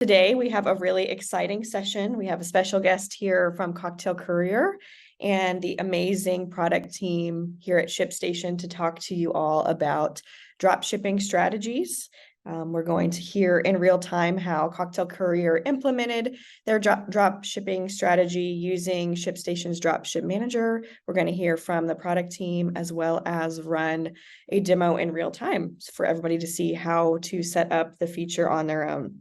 Today, we have a really exciting session. We have a special guest here from Cocktail Courier and the amazing product team here at ShipStation to talk to you all about drop shipping strategies. We're going to hear in real time how Cocktail Courier implemented their drop shipping strategy using ShipStation's Dropship Manager. We're going to hear from the product team as well as run a demo in real time for everybody to see how to set up the feature on their own.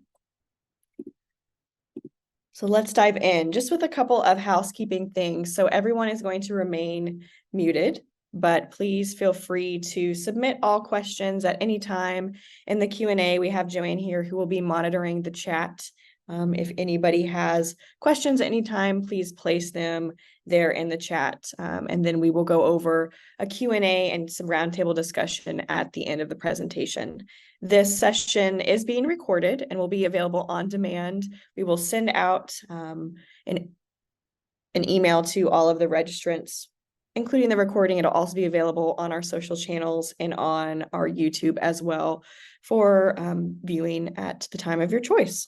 So let's dive in just with a couple of housekeeping things. So everyone is going to remain muted, but please feel free to submit all questions at any time in the Q&A. We have Joanne here who will be monitoring the chat. If anybody has questions at any time, please place them there in the chat. And then we will go over a Q&A and some roundtable discussion at the end of the presentation. This session is being recorded and will be available on demand. We will send out an email to all of the registrants, including the recording. It'll also be available on our social channels and on our YouTube as well for viewing at the time of your choice.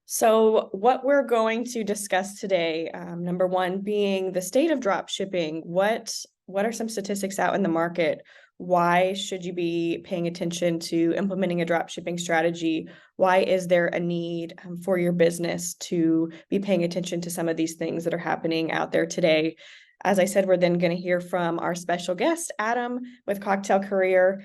So what we're going to discuss today, number one being the state of drop shipping. What are some statistics out in the market? Why should you be paying attention to implementing a drop shipping strategy? Why is there a need for your business to be paying attention to some of these things that are happening out there today? As I said, we're then going to hear from our special guest, Adam, with Cocktail Courier.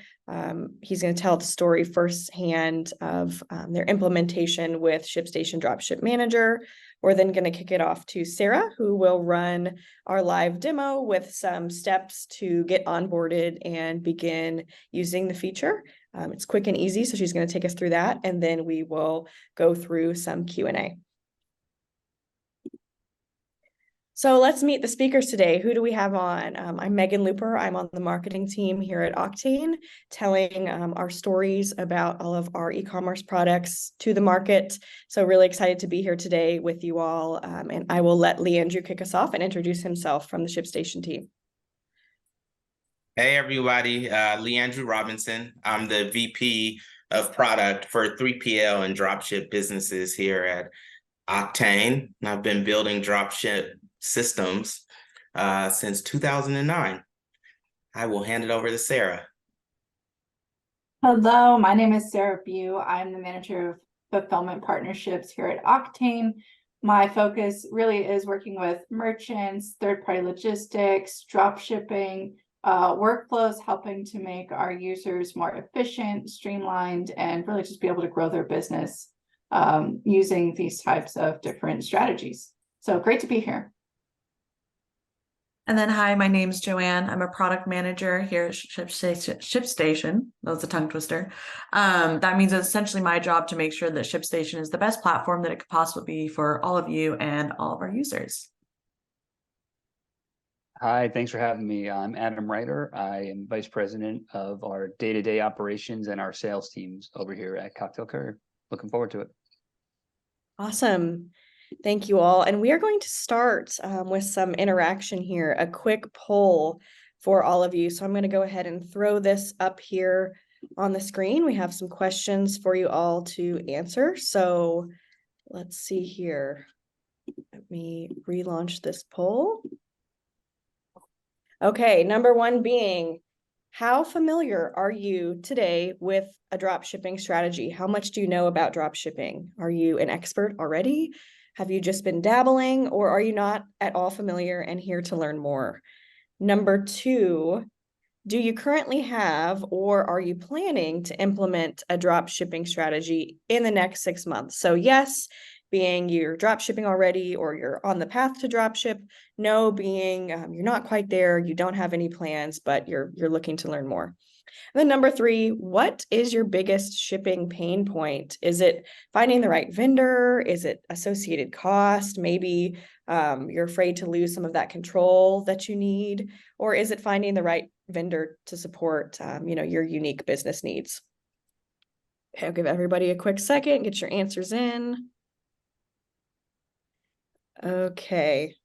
He's going to tell the story firsthand of their implementation with ShipStation Dropship Manager. We're then going to kick it off to Sarah, who will run our live demo with some steps to get onboarded and begin using the feature. It's quick and easy, so she's going to take us through that, and then we will go through some Q&A. So let's meet the speakers today. Who do we have on? I'm Megan Looper. I'm on the marketing team here at Octane, telling our stories about all of our e-commerce products to the market. So really excited to be here today with you all. And I will let Leandrew kick us off and introduce himself from the ShipStation team. Hey, everybody. Leandrew Robinson. I'm the VP of product for 3PL and dropship businesses here at Octane. And I've been building dropship systems since 2009. I will hand it over to Sarah. Hello, my name is Sarah Bew. I'm the manager of fulfillment partnerships here at Octane. My focus really is working with merchants, third-party logistics, drop shipping, workflows, helping to make our users more efficient, streamlined, and really just be able to grow their business using these types of different strategies. So great to be here. And then, hi, my name's Joanne. I'm a product manager here at ShipStation. That was a tongue twister. That means it's essentially my job to make sure that ShipStation is the best platform that it could possibly be for all of you and all of our users. Hi, thanks for having me. I'm Adam Reiter. I am Vice President of our day-to-day operations and our sales teams over here at Cocktail Courier. Looking forward to it. Awesome. Thank you all. And we are going to start with some interaction here, a quick poll for all of you. So I'm going to go ahead and throw this up here on the screen. We have some questions for you all to answer. So let's see here. Let me relaunch this poll. Okay, number one being, how familiar are you today with a drop shipping strategy? How much do you know about drop shipping? Are you an expert already? Have you just been dabbling, or are you not at all familiar and here to learn more? Number two, do you currently have or are you planning to implement a drop shipping strategy in the next 6 months? So yes, being you're drop shipping already or you're on the path to drop ship. No, being you're not quite there, you don't have any plans, but you're looking to learn more. And then number three, what is your biggest shipping pain point? Is it finding the right vendor? Is it associated cost? Maybe you're afraid to lose some of that control that you need, or is it finding the right vendor to support your unique business needs? Okay, I'll give everybody a quick second, get your answers in. Okay,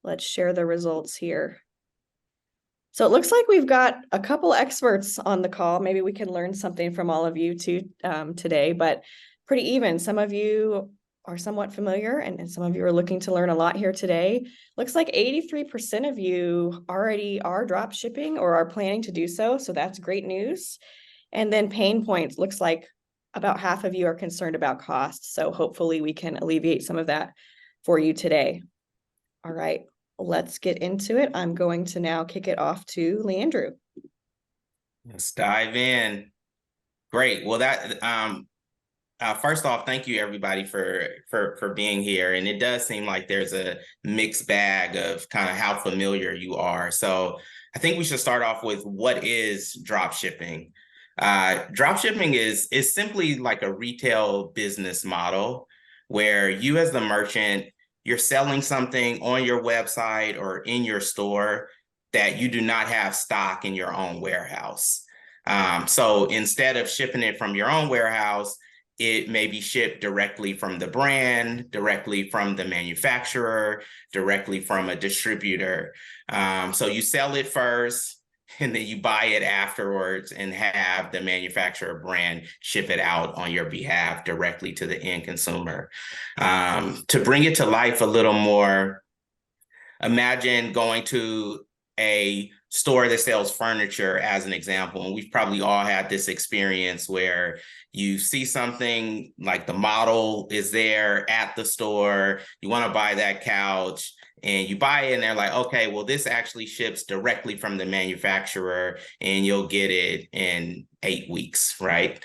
let's share the results here. So it looks like we've got a couple experts on the call. Maybe we can learn something from all of you too today, but pretty even. Some of you are somewhat familiar and some of you are looking to learn a lot here today. Looks like 83% of you already are drop shipping or are planning to do so. So that's great news. And then pain points, looks like about half of you are concerned about cost. So hopefully we can alleviate some of that for you today. All right, let's get into it. I'm going to now kick it off to Leandrew. Let's dive in. Great. Well, first off, thank you everybody for being here. And it does seem like there's a mixed bag of kind of how familiar you are. So I think we should start off with what is drop shipping. Drop shipping is simply like a retail business model where you as the merchant, you're selling something on your website or in your store that you do not have stock in your own warehouse. So instead of shipping it from your own warehouse, it may be shipped directly from the brand, directly from the manufacturer, directly from a distributor. So you sell it first, and then you buy it afterwards and have the manufacturer brand ship it out on your behalf directly to the end consumer. To bring it to life a little more, imagine going to a store that sells furniture as an example. And we've probably all had this experience where you see something like the model is there at the store, you want to buy that couch, and you buy it and they're like, okay, well, this actually ships directly from the manufacturer and you'll get it in 8 weeks, right?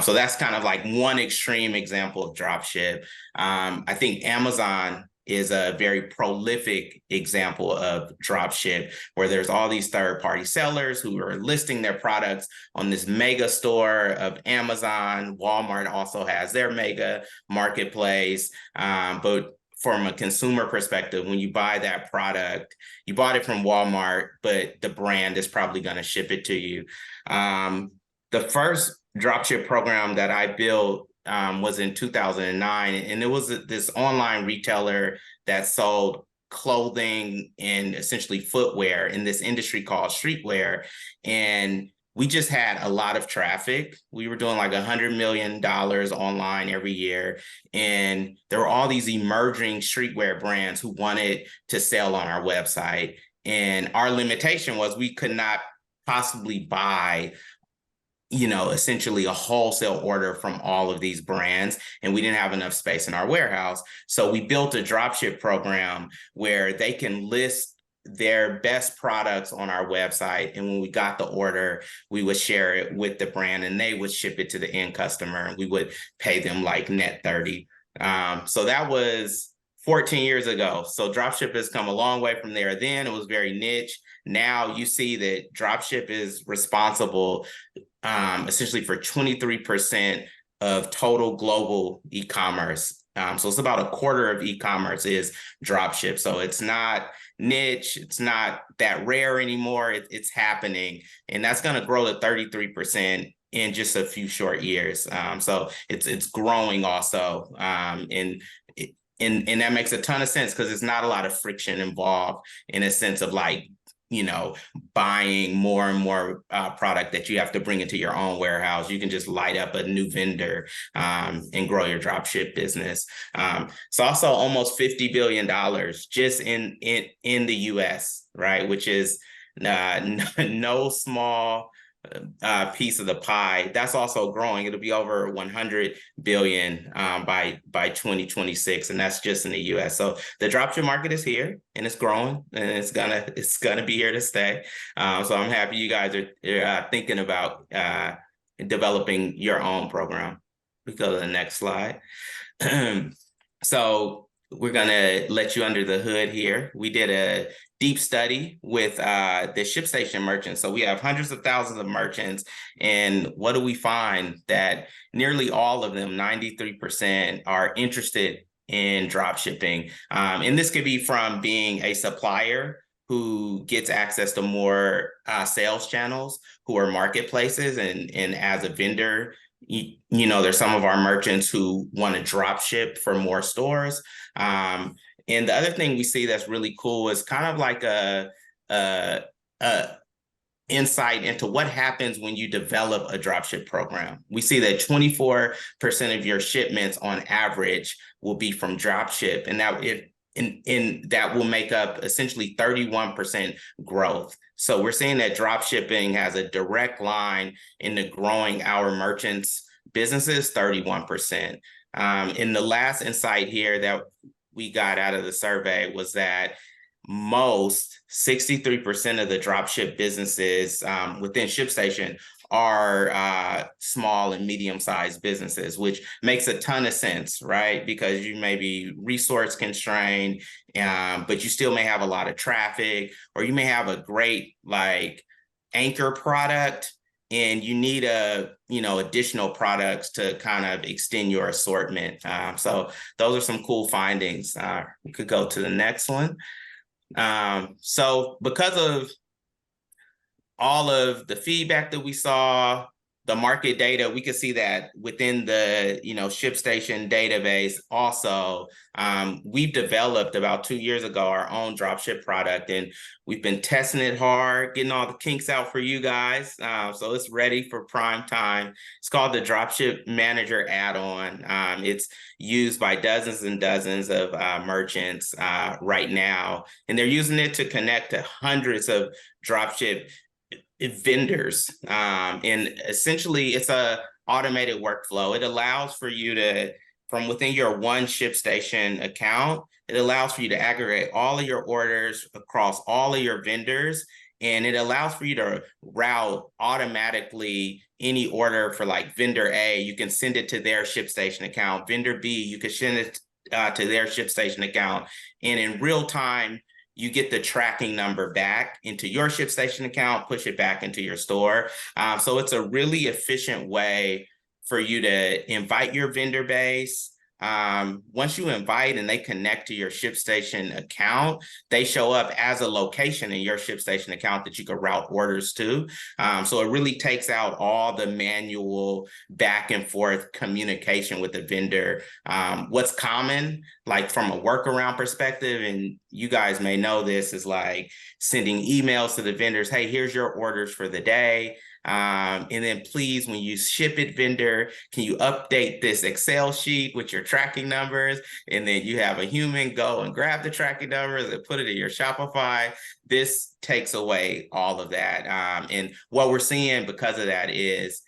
So that's kind of like one extreme example of drop ship. I think Amazon is a very prolific example of dropship, where there's all these third-party sellers who are listing their products on this mega store of Amazon. Walmart also has their mega marketplace. But from a consumer perspective, when you buy that product, you bought it from Walmart, but the brand is probably going to ship it to you. The first dropship program that I built was in 2009, and it was this online retailer that sold clothing and essentially footwear in this industry called streetwear. And we just had a lot of traffic. We were doing like $100 million online every year. And there were all these emerging streetwear brands who wanted to sell on our website. And our limitation was we could not possibly buy essentially a wholesale order from all of these brands, and we didn't have enough space in our warehouse. So we built a dropship program where they can list their best products on our website. And when we got the order, we would share it with the brand and they would ship it to the end customer, and we would pay them like net 30. So that was 14 years ago. So dropship has come a long way from there. Then it was very niche. Now you see that dropship is responsible essentially for 23% of total global e-commerce. So it's about a quarter of e-commerce is dropship. So it's not niche, it's not that rare anymore. It's happening, and that's going to grow to 33% in just a few short years. So it's growing also, and that makes a ton of sense because there's not a lot of friction involved in a sense of like, buying more and more product that you have to bring into your own warehouse. You can just light up a new vendor and grow your dropship business. It's also almost $50 billion just in the US, right? Which is no small piece of the pie. That's also growing. It'll be over 100 billion by 2026, and that's just in the US. So the dropship market is here and it's growing, and it's gonna be here to stay. So I'm happy you guys are thinking about developing your own program. We go to the next slide. So we're gonna let you under the hood here. We did a deep study with the ShipStation merchants. So we have hundreds of thousands of merchants. And what do we find? That nearly all of them, 93%, are interested in drop shipping. And this could be from being a supplier who gets access to more sales channels, who are marketplaces, and as a vendor, there's some of our merchants who want to drop ship for more stores. And the other thing we see that's really cool is kind of like a insight into what happens when you develop a dropship program. We see that 24% of your shipments on average will be from dropship, and that will make up essentially 31% growth. So we're seeing that dropshipping has a direct line into growing our merchants' businesses 31%. And the last insight here that we got out of the survey was that 63% of the dropship businesses within ShipStation are small and medium-sized businesses, which makes a ton of sense, right? Because you may be resource constrained, but you still may have a lot of traffic, or you may have a great like anchor product, and you need additional products to kind of extend your assortment. So those are some cool findings. We could go to the next one. So because of all of the feedback that we saw, the market data, we could see that within the ShipStation database also, we've developed about 2 years ago our own dropship product, and we've been testing it hard, getting all the kinks out for you guys. So it's ready for prime time. It's called the Dropship Manager add-on. It's used by dozens and dozens of merchants right now, and they're using it to connect to hundreds of dropship vendors. And essentially it's a automated workflow. It allows for you to, from within your one ShipStation account, it allows for you to aggregate all of your orders across all of your vendors. And it allows for you to route automatically any order for like vendor A, you can send it to their ShipStation account. Vendor B, you can send it to their ShipStation account. And in real time, you get the tracking number back into your ShipStation account, push it back into your store. So it's a really efficient way for you to invite your vendor base. Once you invite and they connect to your ShipStation account, they show up as a location in your ShipStation account that you can route orders to. So it really takes out all the manual back and forth communication with the vendor. What's common, like from a workaround perspective, and you guys may know this, is like sending emails to the vendors, hey, here's your orders for the day. And then please, when you ship it, vendor, can you update this Excel sheet with your tracking numbers? And then you have a human go and grab the tracking numbers and put it in your Shopify. This takes away all of that. And what we're seeing because of that is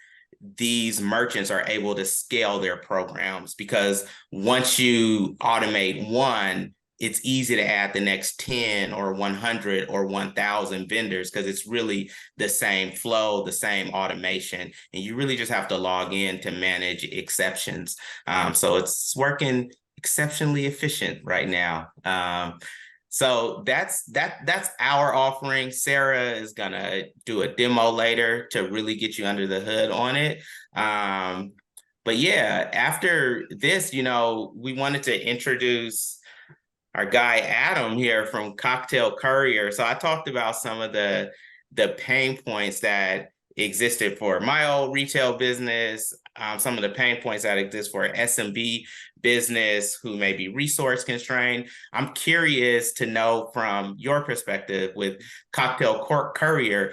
these merchants are able to scale their programs, because once you automate one, it's easy to add the next 10 or 100 or 1,000 vendors, because it's really the same flow, the same automation, and you really just have to log in to manage exceptions. So it's working exceptionally efficient right now. So that's our offering. Sarah is gonna do a demo later to really get you under the hood on it. But yeah, after this, we wanted to introduce our guy Adam here from Courier. So I talked about some of the pain points that existed for my old retail business, some of the pain points that exist for SMB business who may be resource constrained. I'm curious to know from your perspective with Courier,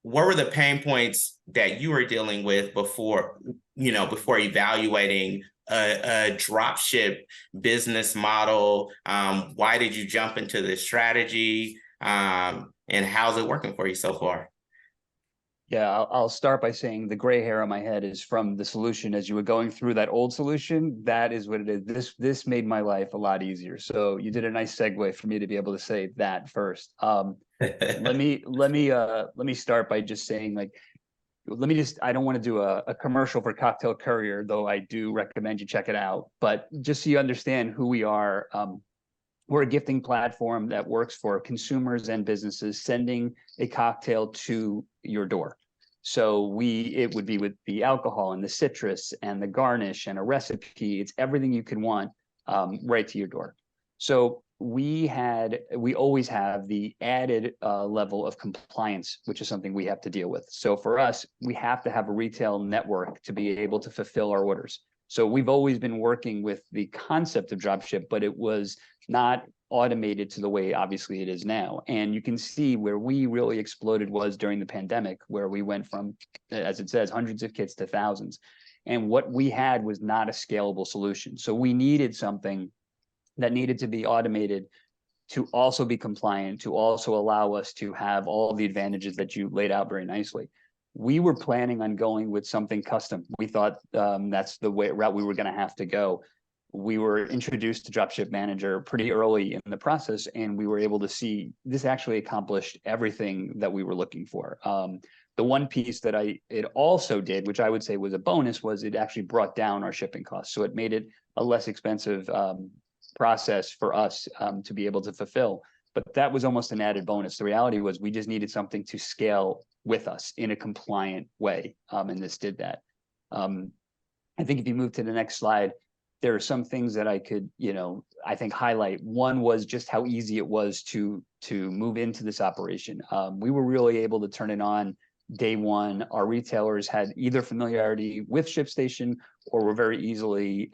what were the pain points that you were dealing with before evaluating a dropship business model? Why did you jump into this strategy? And how's it working for you so far? Yeah, I'll start by saying the gray hair on my head is from the solution. As you were going through that old solution, that is what it is. This made my life a lot easier. So you did a nice segue for me to be able to say that first. Let me start by just saying, like, I don't want to do a commercial for Cocktail Courier, though I do recommend you check it out. But just so you understand who we are, we're a gifting platform that works for consumers and businesses sending a cocktail to your door. So it would be with the alcohol and the citrus and the garnish and a recipe. It's everything you can want right to your door. So we always have the added level of compliance, which is something we have to deal with. So for us, we have to have a retail network to be able to fulfill our orders. So we've always been working with the concept of dropship, but it was not automated to the way obviously it is now. And you can see where we really exploded was during the pandemic, where we went from, as it says, hundreds of kits to thousands. And what we had was not a scalable solution. So we needed something that needed to be automated to also be compliant, to also allow us to have all the advantages that you laid out very nicely. We were planning on going with something custom. We thought that's the route we were going to have to go. We were introduced to Dropship Manager pretty early in the process, and we were able to see this actually accomplished everything that we were looking for. The one piece that it also did, which I would say was a bonus, was it actually brought down our shipping costs. So it made it a less expensive process for us to be able to fulfill. But that was almost an added bonus. The reality was we just needed something to scale with us in a compliant way. And this did that. I think if you move to the next slide, there are some things that I could, I think highlight. One was just how easy it was to move into this operation. We were really able to turn it on day one. Our retailers had either familiarity with ShipStation or were very easily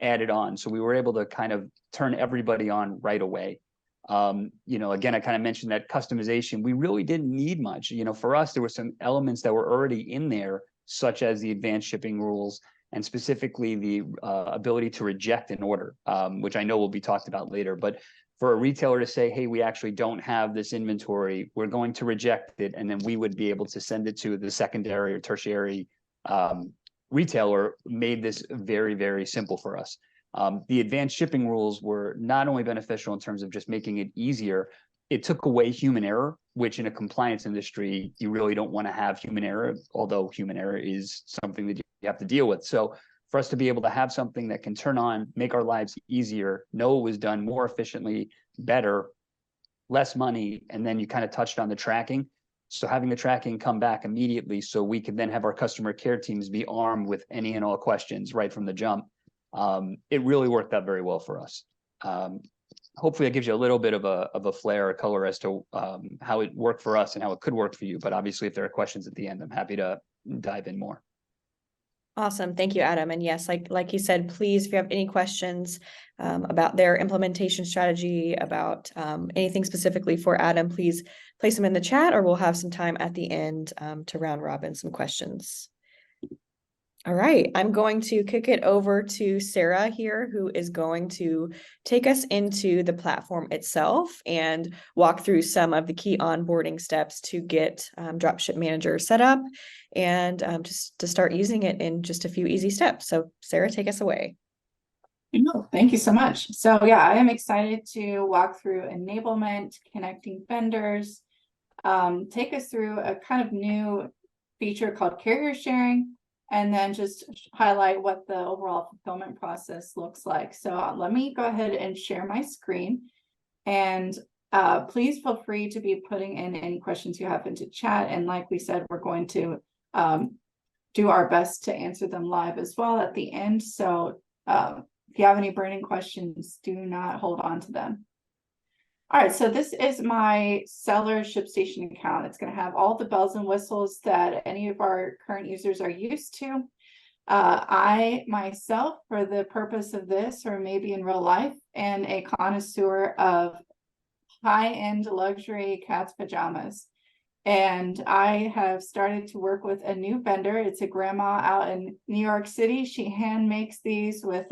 added on. So we were able to kind of turn everybody on right away. Again, I kind of mentioned that customization. We really didn't need much. For us, there were some elements that were already in there, such as the advanced shipping rules, and specifically the ability to reject an order, which I know will be talked about later. But for a retailer to say, hey, we actually don't have this inventory, we're going to reject it, and then we would be able to send it to the secondary or tertiary retailer, made this very, very simple for us. The advanced shipping rules were not only beneficial in terms of just making it easier, it took away human error, which in a compliance industry, you really don't want to have human error, although human error is something that you have to deal with. So for us to be able to have something that can turn on, make our lives easier, know it was done more efficiently, better, less money, and then you kind of touched on the tracking. So having the tracking come back immediately so we can then have our customer care teams be armed with any and all questions right from the jump. It really worked out very well for us. Hopefully that gives you a little bit of a flair or color as to how it worked for us and how it could work for you. But obviously, if there are questions at the end, I'm happy to dive in more. Awesome. Thank you, Adam. And yes, like you said, please, if you have any questions about their implementation strategy, about anything specifically for Adam, please place them in the chat, or we'll have some time at the end to round robin some questions. All right, I'm going to kick it over to Sarah here, who is going to take us into the platform itself and walk through some of the key onboarding steps to get Dropship Manager set up and just to start using it in just a few easy steps. So Sarah, take us away. Thank you so much. So yeah, I am excited to walk through enablement, connecting vendors, take us through a kind of new feature called carrier sharing, and then just highlight what the overall fulfillment process looks like. So let me go ahead and share my screen, and please feel free to be putting in any questions you have into chat. And like we said, we're going to do our best to answer them live as well at the end. So if you have any burning questions, do not hold on to them. All right, so this is my seller ShipStation account. It's going to have all the bells and whistles that any of our current users are used to. I myself, for the purpose of this, or maybe in real life, am a connoisseur of high-end luxury cat's pajamas. And I have started to work with a new vendor. It's a grandma out in New York City. She hand makes these with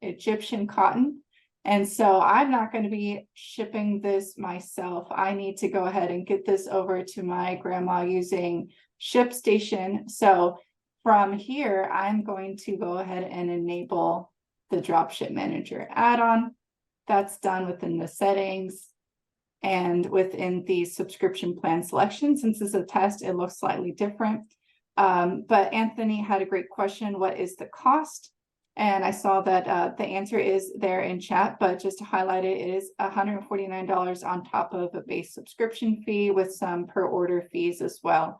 Egyptian cotton. And so I'm not going to be shipping this myself. I need to go ahead and get this over to my grandma using ShipStation. So from here, I'm going to go ahead and enable the Dropship Manager add-on. That's done within the settings and within the subscription plan selection. Since this is a test, it looks slightly different. But Anthony had a great question. What is the cost? And I saw that the answer is there in chat, but just to highlight it, it is $149 on top of a base subscription fee with some per order fees as well.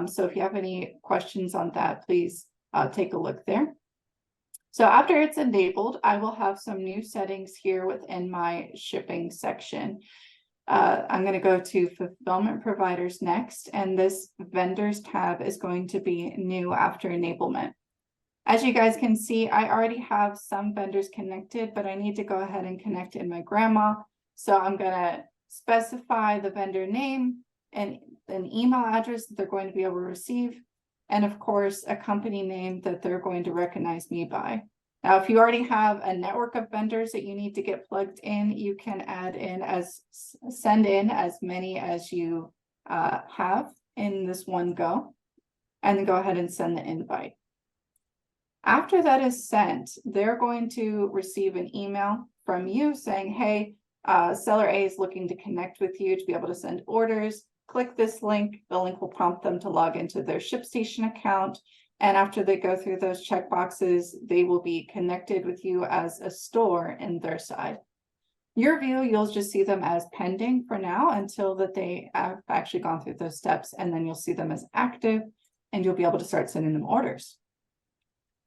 So if you have any questions on that, please take a look there. So after it's enabled, I will have some new settings here within my shipping section. I'm going to go to fulfillment providers next, and this vendors tab is going to be new after enablement. As you guys can see, I already have some vendors connected, but I need to go ahead and connect in my grandma. So I'm gonna specify the vendor name and an email address that they're going to be able to receive. And of course, a company name that they're going to recognize me by. Now, if you already have a network of vendors that you need to get plugged in, you can send in as many as you have in this one go, and then go ahead and send the invite. After that is sent, they're going to receive an email from you saying, hey, seller A is looking to connect with you to be able to send orders. Click this link. The link will prompt them to log into their ShipStation account. And after they go through those checkboxes, they will be connected with you as a store in their side. Your view, you'll just see them as pending for now until that they have actually gone through those steps, and then you'll see them as active and you'll be able to start sending them orders.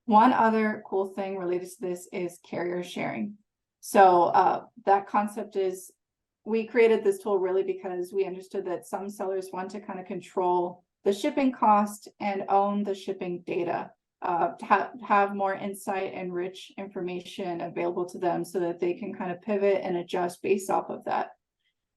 One other cool thing related to this is carrier sharing. So that concept is, we created this tool really because we understood that some sellers want to kind of control the shipping cost and own the shipping data, to have more insight and rich information available to them so that they can kind of pivot and adjust based off of that.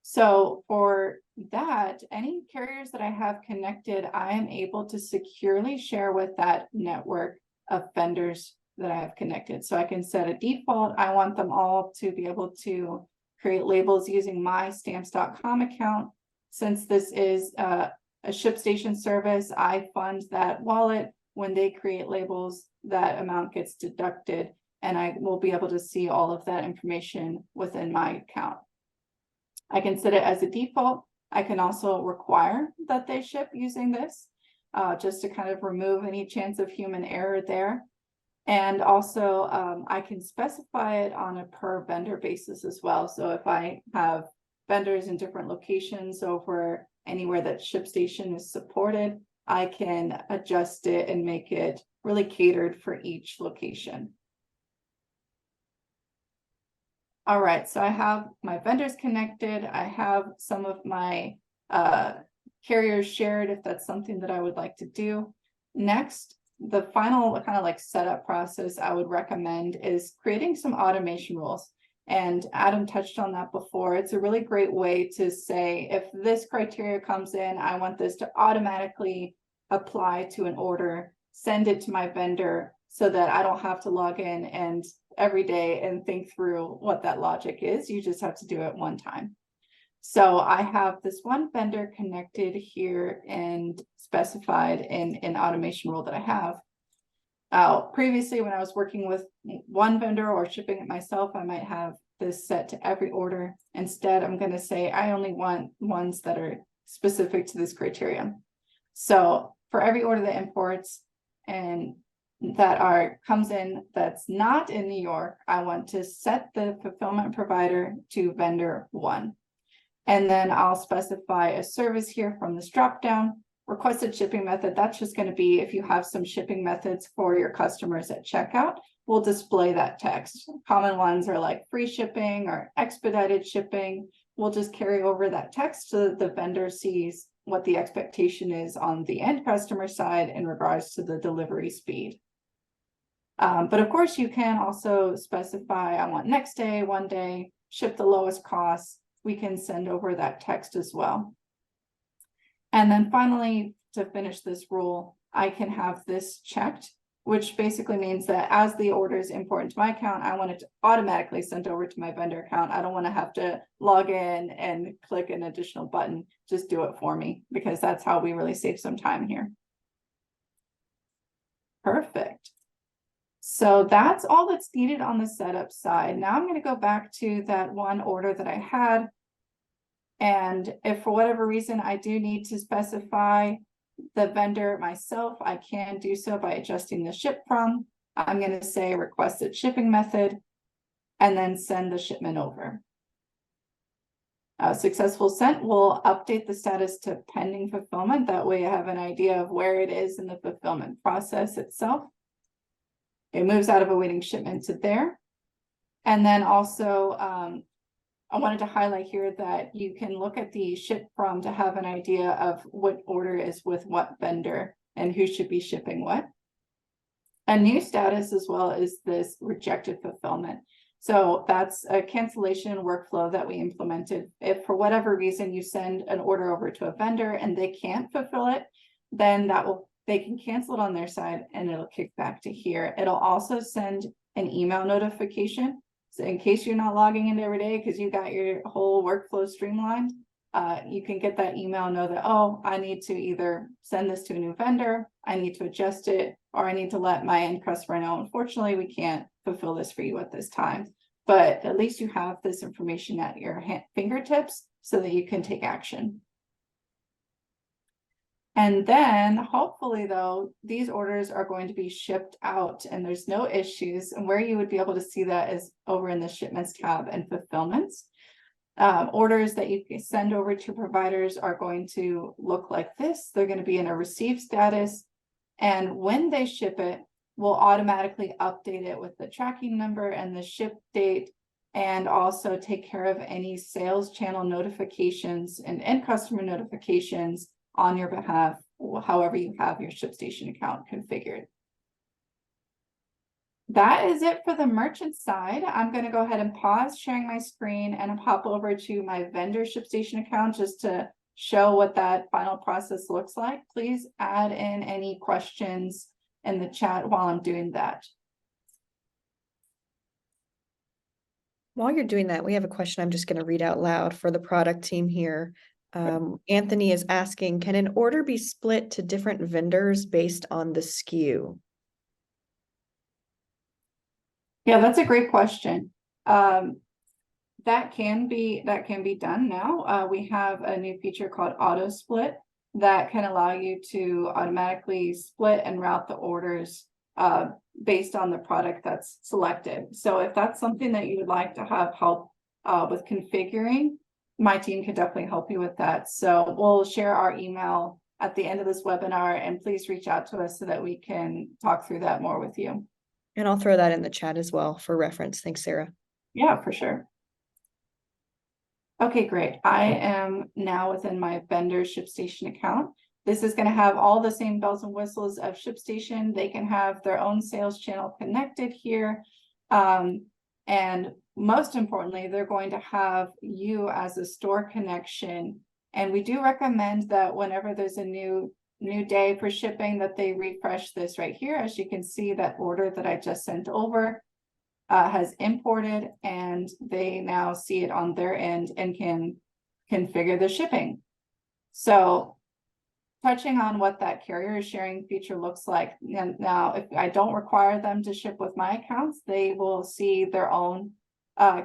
So for that, any carriers that I have connected, I am able to securely share with that network of vendors that I have connected. So I can set a default. I want them all to be able to create labels using my stamps.com account. Since this is a ShipStation service, I fund that wallet. When they create labels, that amount gets deducted, and I will be able to see all of that information within my account. I can set it as a default. I can also require that they ship using this, just to kind of remove any chance of human error there. And also I can specify it on a per vendor basis as well. So if I have vendors in different locations over anywhere that ShipStation is supported, I can adjust it and make it really catered for each location. All right, so I have my vendors connected. I have some of my carriers shared if that's something that I would like to do. Next, the final kind of like setup process I would recommend is creating some automation rules. And Adam touched on that before. It's a really great way to say, if this criteria comes in, I want this to automatically apply to an order, send it to my vendor so that I don't have to log in and every day and think through what that logic is. You just have to do it one time. So I have this one vendor connected here and specified in an automation rule that I have. Previously, when I was working with one vendor or shipping it myself, I might have this set to every order. Instead, I'm going to say I only want ones that are specific to this criterion. So for every order that imports and that comes in that's not in New York, I want to set the fulfillment provider to vendor 1. And then I'll specify a service here from this dropdown. Requested shipping method, that's just going to be if you have some shipping methods for your customers at checkout, we'll display that text. Common ones are like free shipping or expedited shipping. We'll just carry over that text so that the vendor sees what the expectation is on the end customer side in regards to the delivery speed. But of course, you can also specify, I want next day, 1 day, ship the lowest cost. We can send over that text as well. And then finally, to finish this rule, I can have this checked, which basically means that as the order is important to my account, I want it to automatically send over to my vendor account. I don't want to have to log in and click an additional button. Just do it for me, because that's how we really save some time here. Perfect. So that's all that's needed on the setup side. Now I'm going to go back to that one order that I had. And if for whatever reason I do need to specify the vendor myself, I can do so by adjusting the ship from. I'm going to say requested shipping method and then send the shipment over. Successful sent will update the status to pending fulfillment. That way I have an idea of where it is in the fulfillment process itself. It moves out of awaiting shipment to there. And then also, I wanted to highlight here that you can look at the ship from to have an idea of what order is with what vendor and who should be shipping what. A new status as well is this rejected fulfillment. So that's a cancellation workflow that we implemented. If for whatever reason you send an order over to a vendor and they can't fulfill it, then they can cancel it on their side and it'll kick back to here. It'll also send an email notification. So in case you're not logging in every day because you got your whole workflow streamlined, you can get that email, know that, oh, I need to either send this to a new vendor, I need to adjust it, or I need to let my end customer know, unfortunately, we can't fulfill this for you at this time. But at least you have this information at your fingertips so that you can take action. And then hopefully though, these orders are going to be shipped out and there's no issues. And where you would be able to see that is over in the shipments tab and fulfillments. Orders that you can send over to providers are going to look like this. They're going to be in a receive status. And when they ship it, we'll automatically update it with the tracking number and the ship date, and also take care of any sales channel notifications and end customer notifications on your behalf, however you have your ShipStation account configured. That is it for the merchant side. I'm going to go ahead and pause sharing my screen and pop over to my vendor ShipStation account just to show what that final process looks like. Please add in any questions in the chat while I'm doing that. While you're doing that, we have a question I'm just going to read out loud for the product team here. Anthony is asking, can an order be split to different vendors based on the SKU? Yeah, that's a great question. That can be done now. We have a new feature called auto split that can allow you to automatically split and route the orders based on the product that's selected. So if that's something that you would like to have help with configuring, my team can definitely help you with that. So we'll share our email at the end of this webinar, and please reach out to us so that we can talk through that more with you. And I'll throw that in the chat as well for reference. Thanks, Sarah. Yeah, for sure. Okay, great. I am now within my vendor ShipStation account. This is going to have all the same bells and whistles of ShipStation. They can have their own sales channel connected here. And most importantly, they're going to have you as a store connection. And we do recommend that whenever there's a new day for shipping, that they refresh this right here. As you can see, that order that I just sent over has imported, and they now see it on their end and can configure the shipping. So touching on what that carrier sharing feature looks like. And now, if I don't require them to ship with my accounts, they will see their own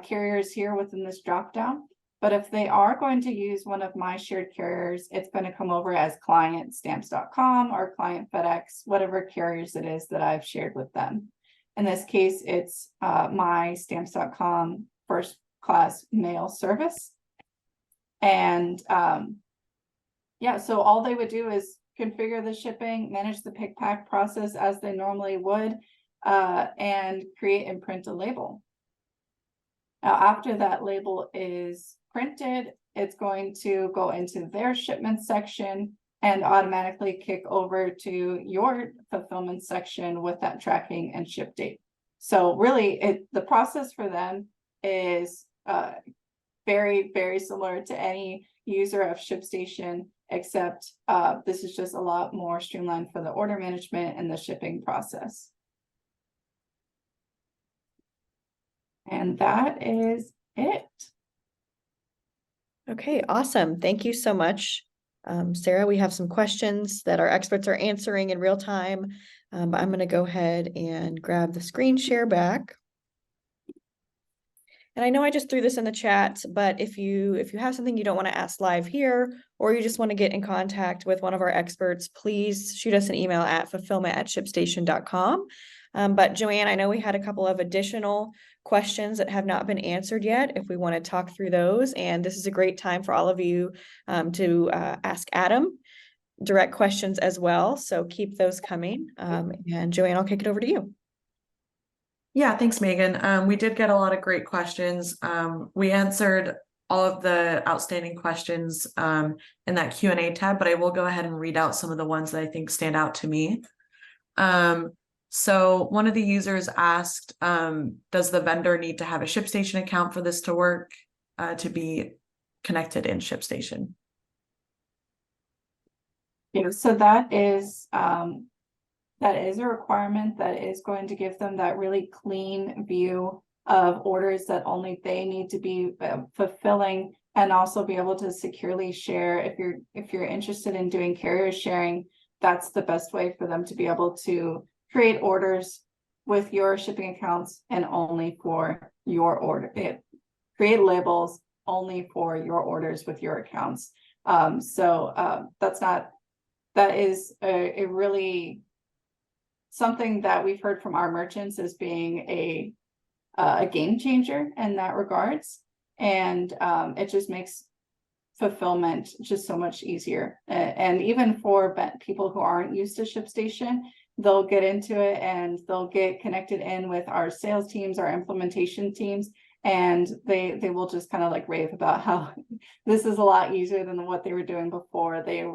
carriers here within this dropdown. But if they are going to use one of my shared carriers, it's going to come over as client stamps.com or client FedEx, whatever carriers it is that I've shared with them. In this case, it's my stamps.com first class mail service. And yeah, so all they would do is configure the shipping, manage the pick pack process as they normally would, and create and print a label. Now, after that label is printed, it's going to go into their shipment section and automatically kick over to your fulfillment section with that tracking and ship date. So really, the process for them is very, very similar to any user of ShipStation, except this is just a lot more streamlined for the order management and the shipping process. And that is it. Okay, awesome. Thank you so much, Sarah. We have some questions that our experts are answering in real time, but I'm going to go ahead and grab the screen share back. And I know I just threw this in the chat, but if you have something you don't want to ask live here, or you just want to get in contact with one of our experts, please shoot us an email at fulfillment@shipstation.com. But Joanne, I know we had a couple of additional questions that have not been answered yet, if we want to talk through those. And this is a great time for all of you to ask Adam direct questions as well. So keep those coming. And Joanne, I'll kick it over to you. Yeah, thanks, Megan. We did get a lot of great questions. We answered all of the outstanding questions in that Q&A tab, but I will go ahead and read out some of the ones that I think stand out to me. So one of the users asked, does the vendor need to have a ShipStation account for this to work, to be connected in ShipStation? Yeah, so that is a requirement that is going to give them that really clean view of orders that only they need to be fulfilling, and also be able to securely share. If you're interested in doing carrier sharing, that's the best way for them to be able to create orders with your shipping accounts and only for your order. Create labels only for your orders with your accounts. That is a really something that we've heard from our merchants as being a game changer in that regards. And it just makes fulfillment just so much easier. And even for people who aren't used to ShipStation, they'll get into it and they'll get connected in with our sales teams, our implementation teams, and they will just kind of like rave about how this is a lot easier than what they were doing before. They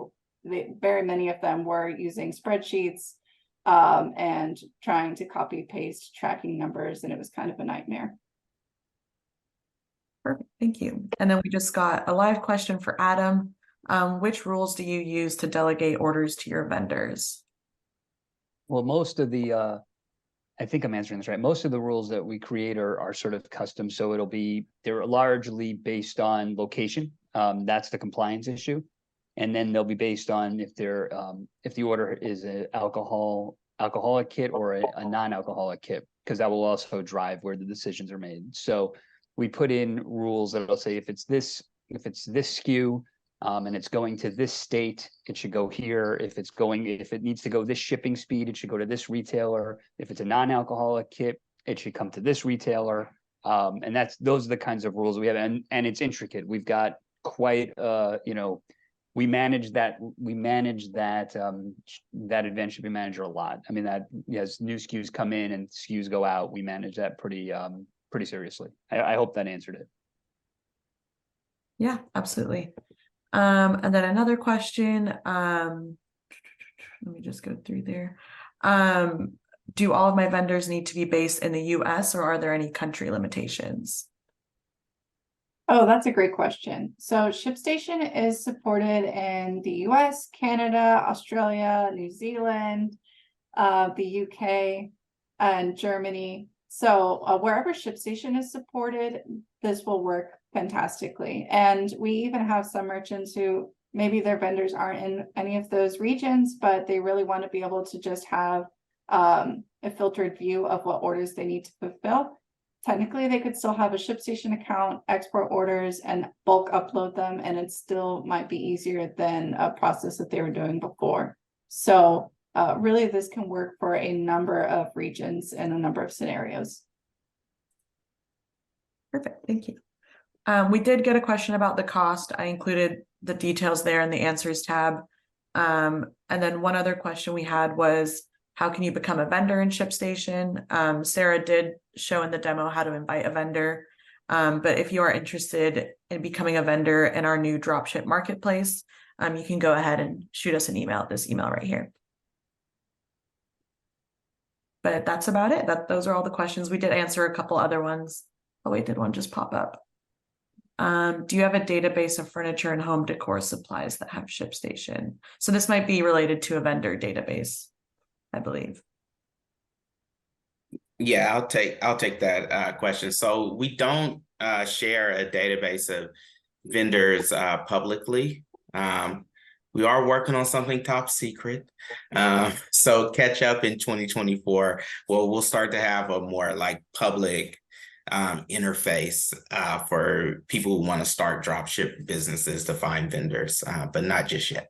very many of them were using spreadsheets and trying to copy paste tracking numbers, and it was kind of a nightmare. Perfect, thank you. And then we just got a live question for Adam. Which rules do you use to delegate orders to your vendors? Well, most of the, I think I'm answering this right. Most of the rules that we create are sort of custom. So they're largely based on location. That's the compliance issue. And then they'll be based on if the order is an alcoholic kit or a non-alcoholic kit, because that will also drive where the decisions are made. So we put in rules that'll say if it's this SKU and it's going to this state, it should go here. If it needs to go this shipping speed, it should go to this retailer. If it's a non-alcoholic kit, it should come to this retailer. And those are the kinds of rules we have, and it's intricate. We've got quite we manage that Advanced Shipping Manager a lot. I mean, that as new SKUs come in and SKUs go out, we manage that pretty seriously. I hope that answered it. Yeah, absolutely. And then another question, let me just go through there. Do all of my vendors need to be based in the US, or are there any country limitations? Oh, that's a great question. So ShipStation is supported in the US, Canada, Australia, New Zealand, the UK, and Germany. So wherever ShipStation is supported, this will work fantastically. And we even have some merchants who maybe their vendors aren't in any of those regions, but they really want to be able to just have a filtered view of what orders they need to fulfill. Technically, they could still have a ShipStation account, export orders, and bulk upload them, and it still might be easier than a process that they were doing before. So really, this can work for a number of regions and a number of scenarios. Perfect, thank you. We did get a question about the cost. I included the details there in the answers tab. And then one other question we had was, how can you become a vendor in ShipStation? Sarah did show in the demo how to invite a vendor. But if you are interested in becoming a vendor in our new Dropship marketplace, you can go ahead and shoot us an email at this email right here. But that's about it. Those are all the questions. We did answer a couple other ones. Oh wait, did one just pop up? Do you have a database of furniture and home decor supplies that have ShipStation? So this might be related to a vendor database, I believe. Yeah, I'll take that question. So we don't share a database of vendors publicly. We are working on something top secret. So catch up in 2024. Well, we'll start to have a more like public interface for people who want to start dropship businesses to find vendors, but not just yet.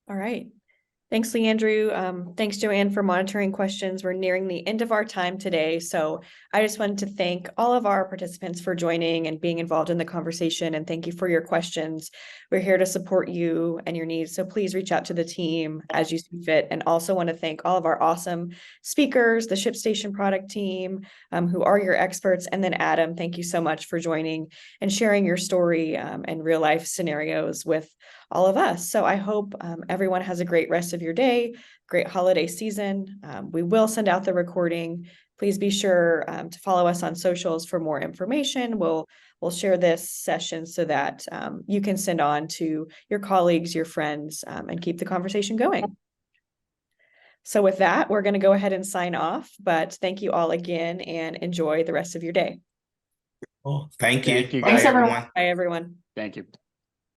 All right. Thanks, Leandrew. Thanks, Joanne, for monitoring questions. We're nearing the end of our time today. So I just wanted to thank all of our participants for joining and being involved in the conversation. And thank you for your questions. We're here to support you and your needs. So please reach out to the team as you see fit. And also want to thank all of our awesome speakers, the ShipStation product team, who are your experts. And then Adam, thank you so much for joining and sharing your story and real life scenarios with all of us. So I hope everyone has a great rest of your day, great holiday season. We will send out the recording. Please be sure to follow us on socials for more information. We'll share this session so that you can send on to your colleagues, your friends, and keep the conversation going. So with that, we're going to go ahead and sign off, but thank you all again and enjoy the rest of your day. Thank you. Thank you, Bye, guys. everyone. Bye, everyone. Thank you.